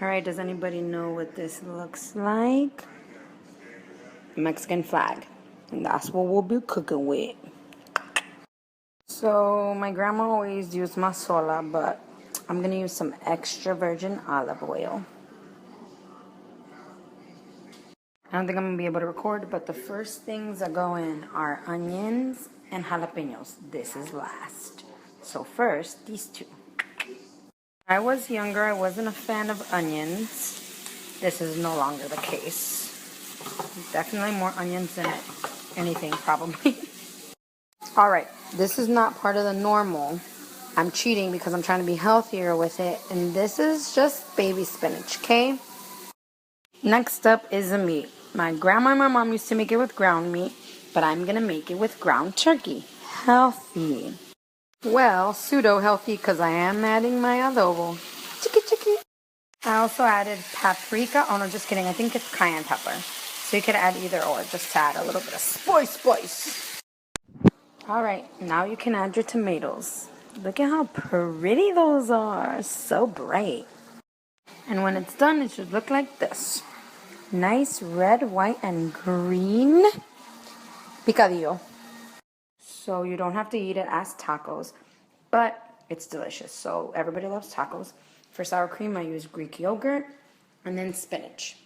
Alright, does anybody know what this looks like? Mexican flag. And that's what we'll be cooking with. So, my grandma always used masola, but I'm going to use some extra virgin olive oil. I don't think I'm going to be able to record, but the first things that go in are onions and jalapenos. This is last. So first, these two. When I was younger, I wasn't a fan of onions. This is no longer the case. Definitely more onions than anything, probably. Alright, this is not part of the normal. I'm cheating because I'm trying to be healthier with it. And this is just baby spinach, okay? Next up is the meat. My grandma and my mom used to make it with ground meat, but I'm going to make it with ground turkey. Healthy. Well, pseudo-healthy because I am adding my adobo. Chicky chicky. I also added paprika. Oh, no, just kidding. I think it's cayenne pepper. So you could add either or, just to add a little bit of spice. Alright, now you can add your tomatoes. Look at how pretty those are. So bright. And when it's done, it should look like this. Nice red, white, and green picadillo. So you don't have to eat it as tacos, but it's delicious. So everybody loves tacos. For sour cream, I use Greek yogurt and then spinach.